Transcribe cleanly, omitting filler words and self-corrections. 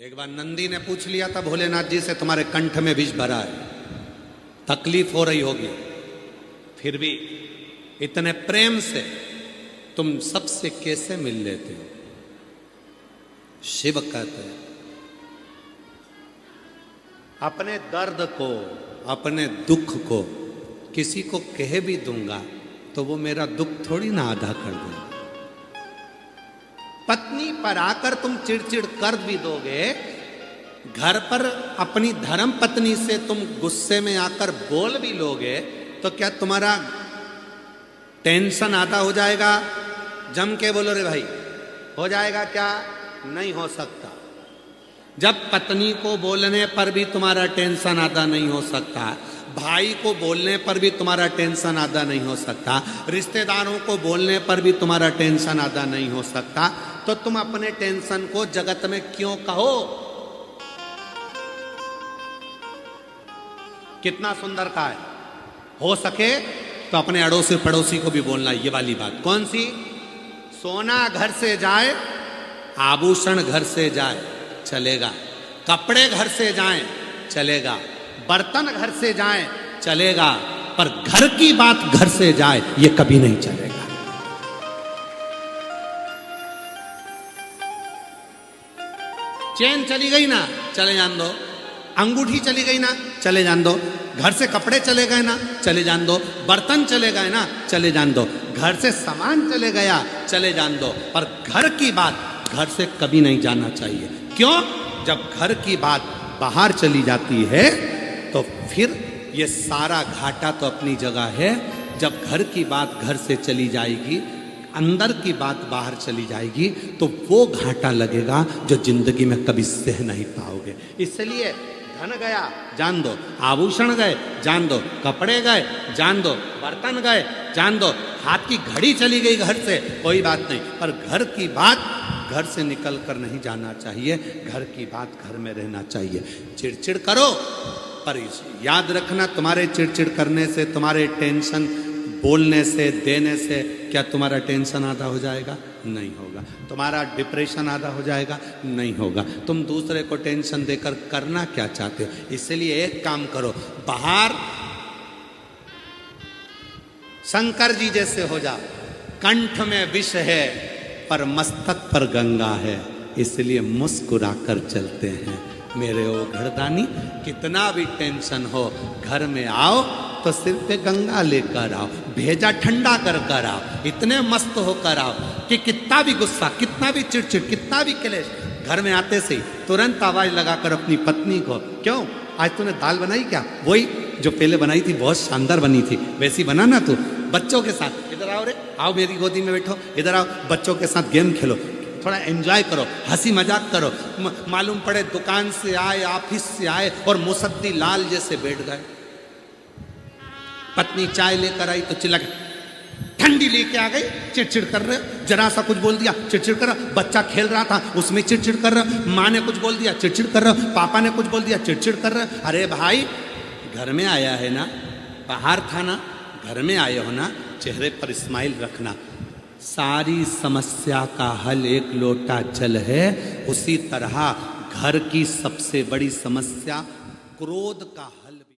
एक बार नंदी ने पूछ लिया था भोलेनाथ जी से, तुम्हारे कंठ में विष भरा है, तकलीफ हो रही होगी, फिर भी इतने प्रेम से तुम सबसे कैसे मिल लेते हो? शिव कहते हैं अपने दर्द को, अपने दुख को किसी को कह भी दूंगा तो वो मेरा दुख थोड़ी ना आधा कर देगा। पत्नी पर आकर तुम चिड़चिड़ कर भी दोगे, घर पर अपनी धर्म पत्नी से तुम गुस्से में आकर बोल भी लोगे, तो क्या तुम्हारा टेंशन आधा हो जाएगा? जम के बोलो रे भाई, हो जाएगा क्या? नहीं हो सकता। जब पत्नी को बोलने पर भी तुम्हारा टेंशन आधा नहीं हो सकता, भाई को बोलने पर भी तुम्हारा टेंशन आधा नहीं हो सकता, रिश्तेदारों को बोलने पर भी तुम्हारा टेंशन आधा नहीं हो सकता, तो तुम अपने टेंशन को जगत में क्यों कहो? कितना सुंदर कहा है। हो सके तो अपने अड़ोसी पड़ोसी को भी बोलना ये वाली बात। कौन सी? सोना घर से जाए, आभूषण घर से जाए, चलेगा। कपड़े घर से जाएं, चलेगा। बर्तन घर से जाएं, चलेगा, पर घर की बात घर से जाए ये कभी नहीं चलेगा। चेन चली गई ना, चले जान दो। अंगूठी चली गई ना, चले जान दो। घर से कपड़े चले गए ना, चले जान दो। बर्तन चले गए ना, चले जान दो। घर से सामान चले गया, चले जान दो, पर घर की बात घर से कभी नहीं जाना चाहिए। क्यों? जब घर की बात बाहर चली जाती है तो फिर ये सारा घाटा तो अपनी जगह है। जब घर की बात घर से चली जाएगी, अंदर की बात बाहर चली जाएगी, तो वो घाटा लगेगा जो जिंदगी में कभी सह नहीं पाओगे। इसलिए धन गया जान दो, आभूषण गए जान दो, कपड़े गए जान दो, बर्तन गए जान दो, हाथ की घड़ी चली गई घर से, कोई बात नहीं, पर घर की बात घर से निकल कर नहीं जाना चाहिए। घर की बात घर में रहना चाहिए। चिड़चिड़ करो, पर याद रखना, तुम्हारे चिड़चिड़ करने से, तुम्हारे टेंशन बोलने से, देने से क्या तुम्हारा टेंशन आधा हो जाएगा? नहीं होगा। तुम्हारा डिप्रेशन आधा हो जाएगा? नहीं होगा। तुम दूसरे को टेंशन देकर करना क्या चाहते हो? इसलिए एक काम करो, बाहर शंकर जी जैसे हो जा। कंठ में विष है पर मस्तक पर गंगा है, इसलिए मुस्कुरा कर चलते हैं। मेरे ओ घरदानी, कितना भी टेंशन हो, घर में आओ तो सिर पे गंगा लेकर आओ, भेजा ठंडा कर कर आओ, इतने मस्त होकर आओ कि कितना भी गुस्सा, कितना भी चिड़चिड़, कितना भी क्लेश, घर में आते से तुरंत आवाज लगाकर अपनी पत्नी को, क्यों आज तूने दाल बनाई क्या? वही जो पहले बनाई थी, बहुत शानदार बनी थी, वैसी बना ना तू। बच्चों के साथ इधर आओ रे, आओ मेरी गोदी में बैठो, इधर आओ, बच्चों के साथ गेम खेलो, थोड़ा एंजॉय करो, हंसी मजाक करो। मालूम पड़े दुकान से आए, ऑफिस से आए और मुसद्दी लाल जैसे बैठ गए। पत्नी चाय लेकर आई तो चिल्ला, ठंडी लेके आ गई, चिड़चिड़ कर रहे, जरा सा कुछ बोल दिया चिड़चिड़ कर रहा, बच्चा खेल रहा था उसमें चिड़चिड़ कर रहा, माँ ने कुछ बोल दिया चिड़चिड़ कर रहा, पापा ने कुछ बोल दिया चिड़चिड़ कर रहा। अरे भाई, घर में आया है ना, बाहर था ना, घर में आए हो ना, चेहरे पर स्माइल रखना। सारी समस्या का हल एक लोटा जल है। उसी तरह घर की सबसे बड़ी समस्या क्रोध का